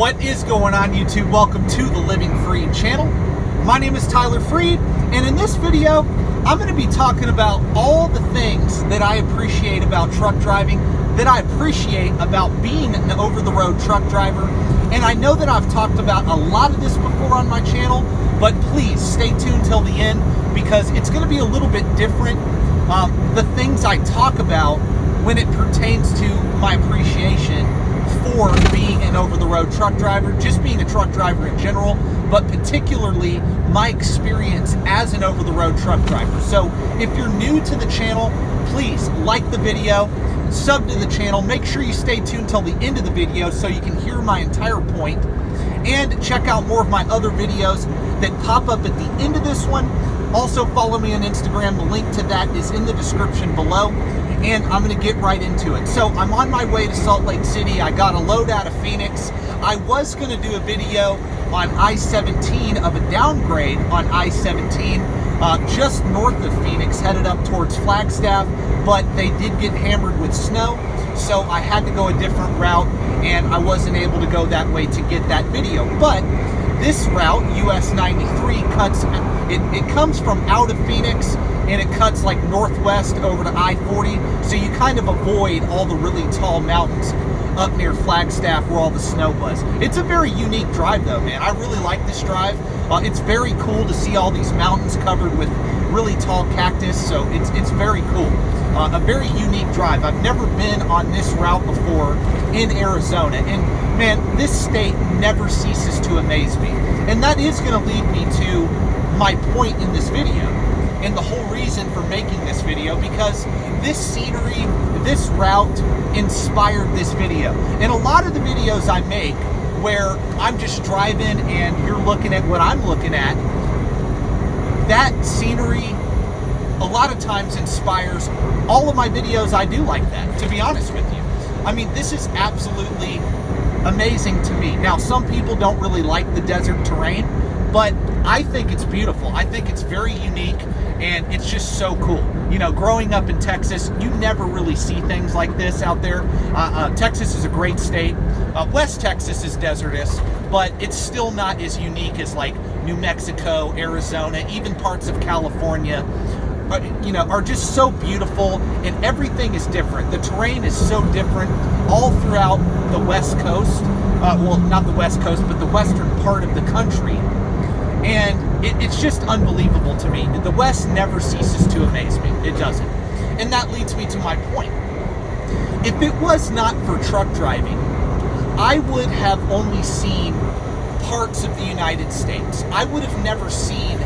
What is going on, YouTube? Welcome to the Living Freed channel. My name is Tyler Freed, and in this video, I'm going to be talking about all the things that I appreciate about truck driving, that I appreciate about being an over-the-road truck driver. And I know that I've talked about a lot of this before on my channel, but please stay tuned till the end because it's going to be a little bit different. The things I talk about when it pertains to my appreciation for being an over-the-road truck driver, just being a truck driver in general, but particularly my experience as an over-the-road truck driver. So if you're new to the channel, please like the video, sub to the channel, make sure you stay tuned till the end of the video so you can hear my entire point, and check out more of my other videos that pop up at the end of this one. Also follow me on Instagram, the link to that is in the description below. And I'm going to get right into it. So I'm on my way to Salt Lake City. I got a load out of Phoenix. I was going to do a video on I-17 of a downgrade on I-17 just north of Phoenix, headed up towards Flagstaff, but they did get hammered with snow, so I had to go a different route, and I wasn't able to go that way to get that video. But this route, US 93, cuts, it comes from out of Phoenix, and it cuts like northwest over to I-40, so you kind of avoid all the really tall mountains up near Flagstaff where all the snow was. It's a very unique drive though, man. I really like this drive. It's very cool to see all these mountains covered with really tall cactus, so it's very cool. A very unique drive. I've never been on this route before in Arizona, and man, this state never ceases to amaze me. And that is going to lead me to my point in this video, and the whole reason for making this video, because this scenery, this route inspired this video. And a lot of the videos I make where I'm just driving and you're looking at what I'm looking at, that scenery a lot of times inspires all of my videos. I do like that, to be honest with you. I mean, this is absolutely amazing to me. Now, some people don't really like the desert terrain, but I think it's beautiful. I think it's very unique, and it's just so cool. You know, growing up in Texas, you never really see things like this out there. Texas is a great state. West Texas is desertous, but it's still not as unique as like New Mexico, Arizona, even parts of California. You know, are just so beautiful, and everything is different. The terrain is so different all throughout the West Coast. Well, not the West Coast, but the western part of the country. And it's just unbelievable to me. The West never ceases to amaze me. It doesn't. And that leads me to my point. If it was not for truck driving, I would have only seen parts of the United States. I would have never seen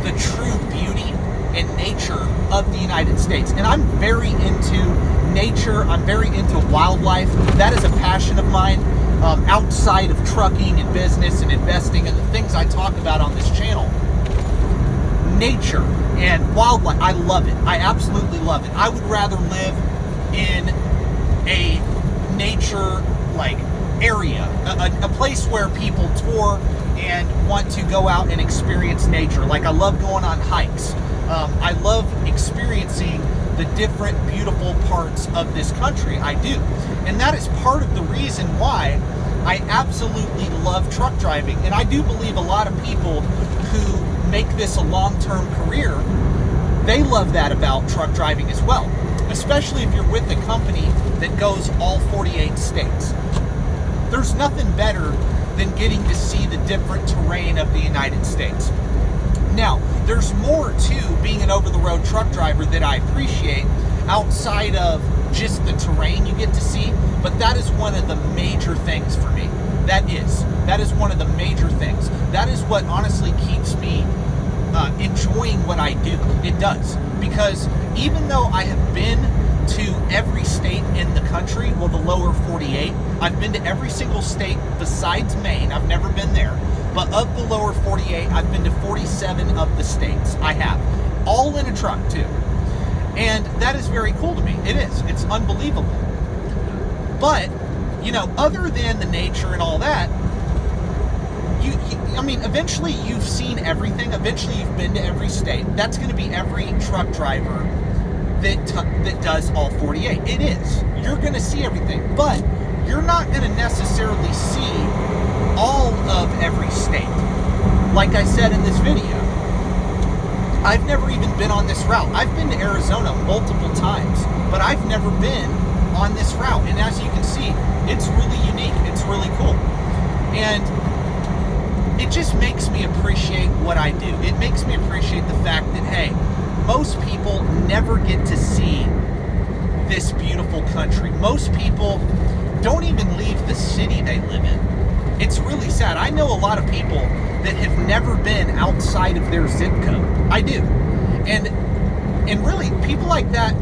the true beauty and nature of the United States. And I'm very into nature. I'm very into wildlife. That is a passion of mine. Outside of trucking and business and investing and the things I talk about on this channel, nature and wildlife, I love it. I absolutely love it. I would rather live in a nature like area, a place where people tour and want to go out and experience nature. Like, I love going on hikes. I love experiencing the different beautiful parts of this country. I do. And that is part of the reason why I absolutely love truck driving. And I do believe a lot of people who make this a long-term career, they love that about truck driving as well. Especially if you're with a company that goes all 48 states. There's nothing better than getting to see the different terrain of the United States. Now, there's more to being an over-the-road truck driver that I appreciate outside of just the terrain you get to see, but that is one of the major things for me. That is one of the major things. That is what honestly keeps me enjoying what I do. It does. Because even though I have been to every state in the country, well, the lower 48, I've been to every single state besides Maine. I've never been there. But of the lower 48, I've been to 47 of the states. I have. All in a truck, too. And that is very cool to me. It is. It's unbelievable. But, you know, other than the nature and all that, I mean, eventually you've seen everything. Eventually you've been to every state. That's going to be every truck driver that does all 48. It is. You're going to see everything. But you're not going to necessarily see all of every state. Like I said in this video, I've never even been on this route. I've been to Arizona multiple times, but I've never been on this route. And as you can see, it's really unique. It's really cool. And it just makes me appreciate what I do. It makes me appreciate the fact that, hey, most people never get to see this beautiful country. Most people don't even leave the city they live in. It's really sad. I know a lot of people that have never been outside of their zip code. I do. And really, people like that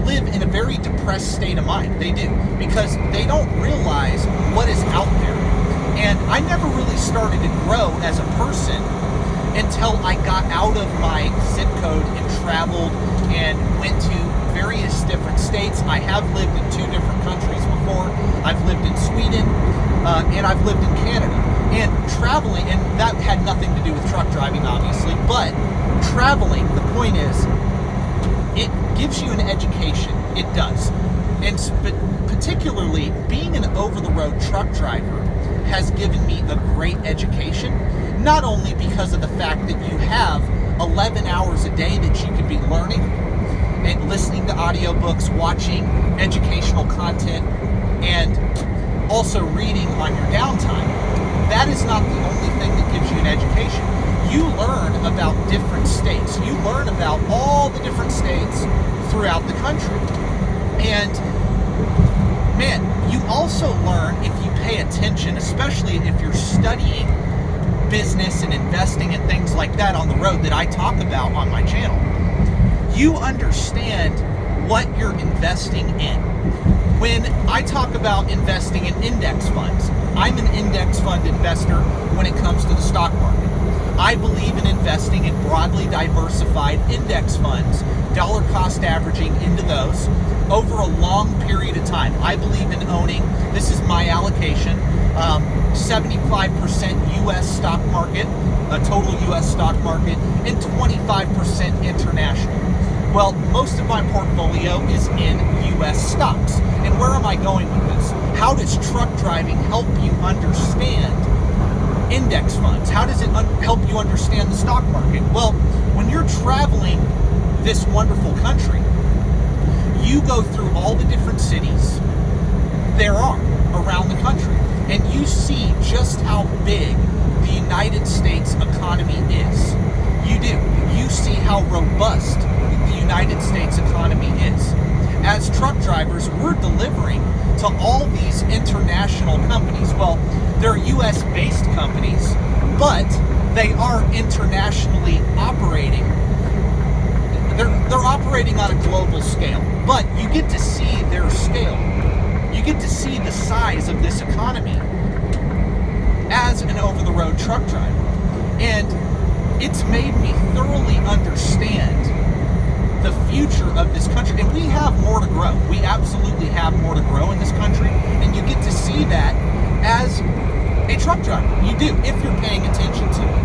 live in a very depressed state of mind. They do. Because they don't realize what is out there. And I never really started to grow as a person until I got out of my zip code and traveled and went to various different states. I have lived in 2 different countries before. I've lived in Sweden, and I've lived in Canada. And traveling, and that had nothing to do with truck driving, obviously, but traveling, the point is, it gives you an education. It does. And particularly, being an over-the-road truck driver has given me a great education, not only because of the fact that you have 11 hours a day that you could be learning and listening to audiobooks, watching educational content, and also reading on your downtime. That is not the only thing that gives you an education. You learn about different states. You learn about all the different states throughout the country. And man, you also learn if you pay attention, especially if you're studying business and investing and things like that on the road that I talk about on my channel. You understand what you're investing in. When I talk about investing in index funds, I'm an index fund investor when it comes to the stock market. I believe in investing in broadly diversified index funds, dollar cost averaging into those over a long period of time. I believe in owning, this is my allocation, 75% U.S. stock market, a total U.S. stock market, and 25% international. Well, most of my portfolio is in U.S. stocks. And where am I going with this? How does truck driving help you understand index funds? How does it help you understand the stock market? Well, when you're traveling this wonderful country, you go through all the different cities there are around the country, and you see just how big the United States economy is. You do. You see how robust the United States economy is. As truck drivers, we're delivering to all these international companies. Well, they're US-based companies, but they are internationally operating. They're operating on a global scale, but you get to see their scale. You get to see the size of this economy as an over-the-road truck driver. And it's made me thoroughly understand the future of this country. And we have more to grow. We absolutely have more to grow in this country. And you get to see that as a truck driver. You do, if you're paying attention to it.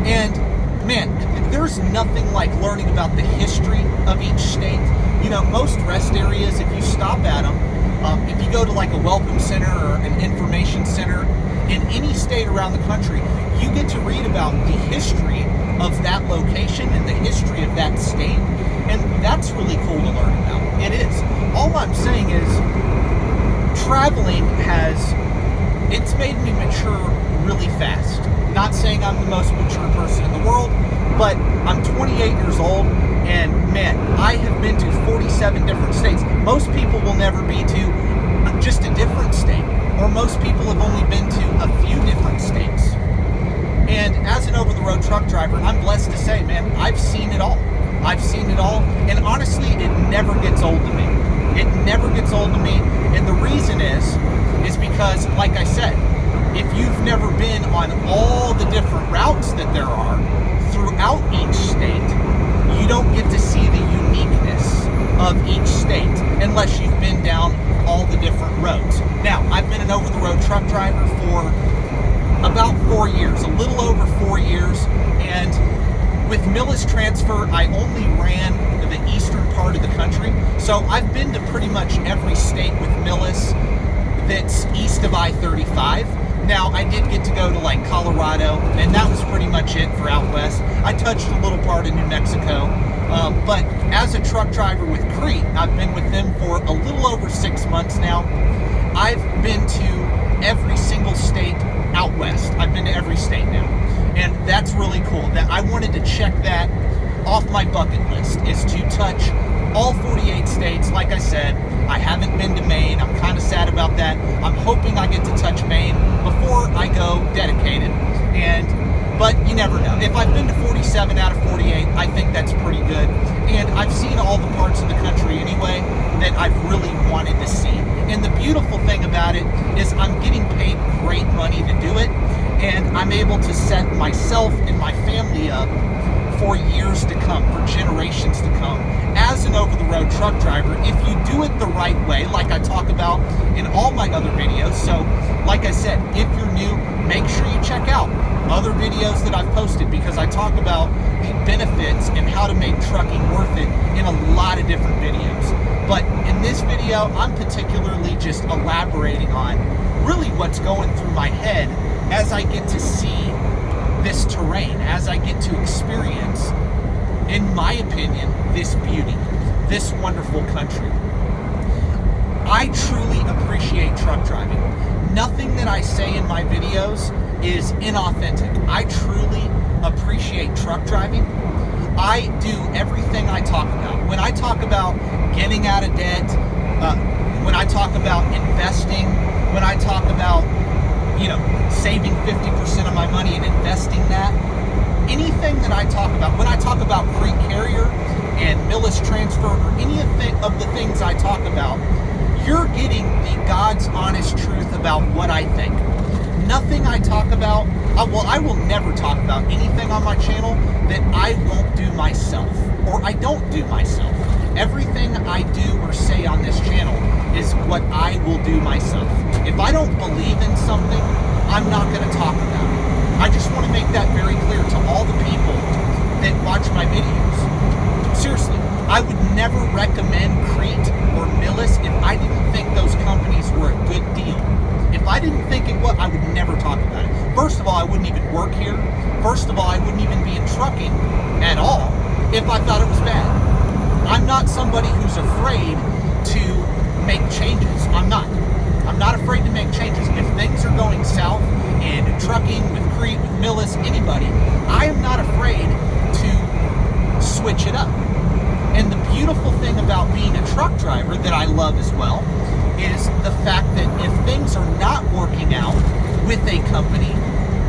And man, there's nothing like learning about the history of each state. You know, most rest areas, if you stop at them, if you go to like a welcome center or an information center in any state around the country, you get to read about the history of that location and the history of that state. And that's really cool to learn about. It is. All I'm saying is traveling it's made me mature really fast. Not saying I'm the most mature person in the world, but I'm 28 years old, and man, I have been to 47 different states. Most people will never be to just a different state, or most people have only been to a few different states. And as an over-the-road truck driver, I'm blessed to say, man, I've seen it all. I've seen it all, and honestly, it never gets old to me. It never gets old to me, and the reason is because, like I said, if you've never been on all the different routes that there are throughout each state, you don't get to see the uniqueness of each state unless you've been down all the different roads. Now, I've been an over-the-road truck driver for about 4 years, a little over 4 years, and with Millis Transfer, I only ran the eastern part of the country, so I've been to pretty much every state with Millis. I-35. Now, I did get to go to like Colorado, and that was pretty much it for out west. I touched a little part of New Mexico, but as a truck driver with Crete, I've been with them for a little over 6 months now. I've been to every single state out west. I've been to every state now, and that's really cool. That I wanted to check that off my bucket list, is to touch all 48 states. Like I said, I haven't been to Maine. I'm kind of sad about that. I'm hoping I get to touch Maine before I go dedicated. But you never know. If I've been to 47 out of 48, I think that's pretty good. And I've seen all the parts of the country anyway that I've really wanted to see. And the beautiful thing about it is I'm getting paid great money to do it, and I'm able to set myself and my family up for years to come, for generations to come, as an over-the-road truck driver, if you do it the right way, like I talk about in all my other videos. So, like I said, if you're new, make sure you check out other videos that I've posted, because I talk about the benefits and how to make trucking worth it in a lot of different videos. But in this video, I'm particularly just elaborating on really what's going through my head as I get to see this terrain, as I get to experience, in my opinion, this beauty, this wonderful country. I truly appreciate truck driving. Nothing that I say in my videos is inauthentic. I truly appreciate truck driving. I do everything I talk about. When I talk about getting out of debt, when I talk about investing, when I talk about, saving 50% of my money and investing that, anything that I talk about, when I talk about Crete Carrier and Millis Transfer, or any of the things I talk about, you're getting the God's honest truth about what I think. Nothing I talk about, I will never talk about anything on my channel that I won't do myself, or I don't do myself. Everything I do or say on this channel is what I will do myself. If I don't believe in something, I'm not going to talk about it. I just want to make that very clear to all the people that watch my videos. Seriously, I would never recommend Crete or Millis if I didn't think those companies were a good deal. If I didn't think it was, I would never talk about it. First of all, I wouldn't even work here. First of all, I wouldn't even be in trucking at all if I thought it was bad. I'm not somebody who's afraid to make changes. I'm not afraid to make changes. If things are going south in trucking, with Crete, with Millis, anybody, I am not afraid to switch it up. And the beautiful thing about being a truck driver that I love as well is the fact that if things are not working out with a company,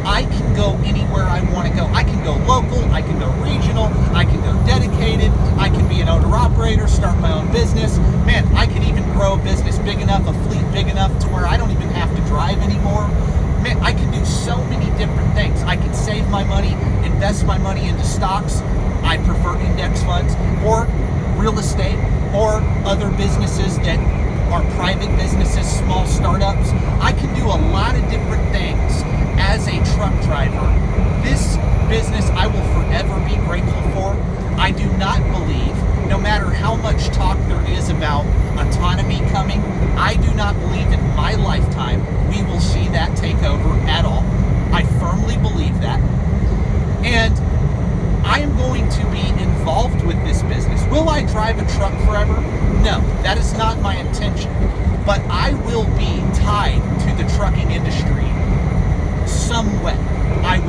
I can go anywhere I want to go. I can go local, I can go regional, I can go dedicated, I can be an owner-operator, start my own business. Man, I can even grow a business big enough, a fleet big enough to where I don't even have to drive anymore. Man, I can do so many different things. I can save my money, invest my money into stocks. I prefer index funds, or real estate, or other businesses that are private businesses, small startups. I can do a lot of different things as a truck driver. This business I will forever be grateful for. I do not believe, no matter how much talk there is about autonomy coming, I do not believe in my lifetime we will see that take over at all. I firmly believe that. And I am going to be involved with this business. Will I drive a truck forever? No, that is not my intention. But I will be tied to the trucking industry some way. I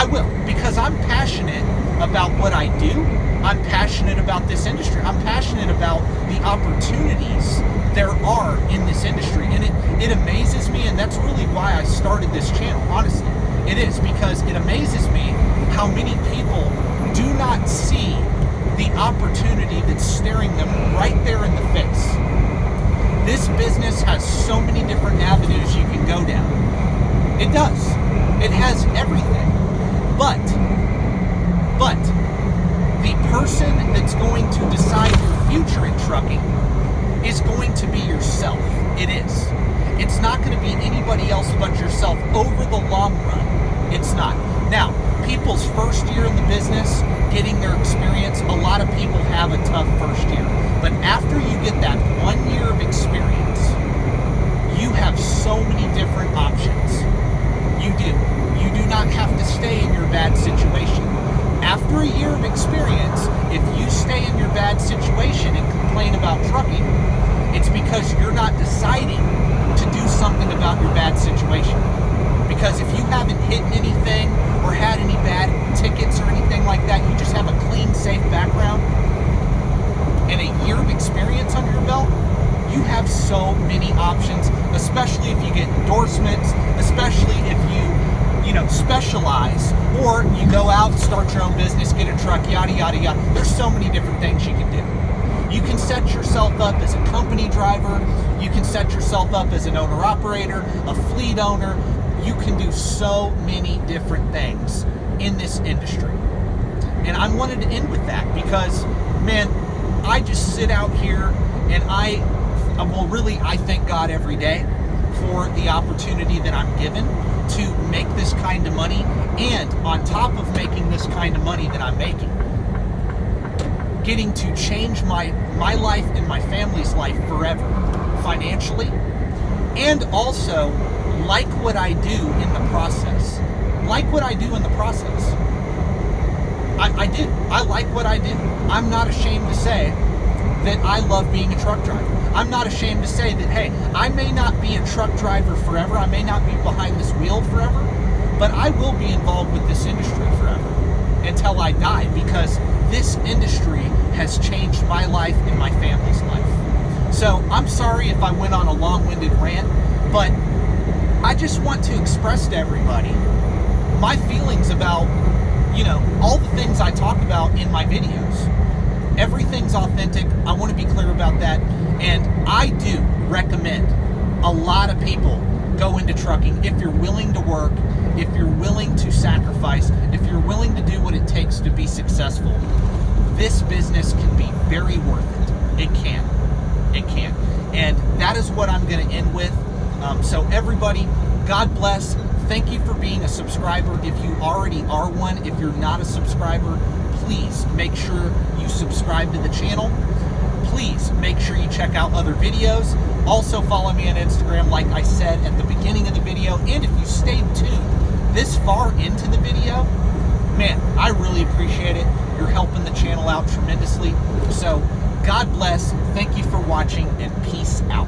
will, because I'm passionate about what I do. I'm passionate about this industry. I'm passionate about the opportunities there are in this industry. And it amazes me, and that's really why I started this channel, honestly. It is because it amazes me how many people do not see the opportunity that's staring them right there in the face. This business has so many different avenues you can go down. It does. It has everything. But the person that's going to decide your future in trucking is going to be yourself. It is. It's not going to be anybody else but yourself over the long run. It's not. Now, people's first year in the business, getting their experience, a lot of people have a tough first year. But after you get that 1 year of experience, you have so so many different options. You do. You do not have to stay in your bad situation. After a year of experience, if you stay in your bad situation and complain about trucking, it's because you're not deciding to do something about your bad situation. Because if you haven't hit anything or had any bad tickets or anything like that, you just have a clean, safe background and a year of experience under your belt, you have so many options, especially if you get endorsements, especially if you specialize, or you go out and start your own business, get a truck, yada, yada, yada. There's so many different things you can do. You can set yourself up as a company driver. You can set yourself up as an owner-operator, a fleet owner. You can do so many different things in this industry. And I wanted to end with that because, man, I just sit out here and I thank God every day for the opportunity that I'm given to make this kind of money, and on top of making this kind of money that I'm making, getting to change my life and my family's life forever financially, and also like what I do in the process. Like what I do in the process. I do. I like what I do. I'm not ashamed to say that I love being a truck driver. I'm not ashamed to say that, hey, I may not be a truck driver forever, I may not be behind this wheel forever, but I will be involved with this industry forever until I die, because this industry has changed my life and my family's life. So I'm sorry if I went on a long-winded rant, but I just want to express to everybody my feelings about, all the things I talk about in my videos. Everything's authentic. I want to be clear about that. And I do recommend a lot of people go into trucking if you're willing to work, if you're willing to sacrifice, if you're willing to do what it takes to be successful. This business can be very worth it. It can. It can. And that is what I'm going to end with. So everybody, God bless. Thank you for being a subscriber. If you already are one, if you're not a subscriber, please make sure you subscribe to the channel. Please make sure you check out other videos. Also follow me on Instagram, like I said at the beginning of the video. And if you stayed tuned this far into the video, man, I really appreciate it. You're helping the channel out tremendously. So God bless. Thank you for watching, and peace out.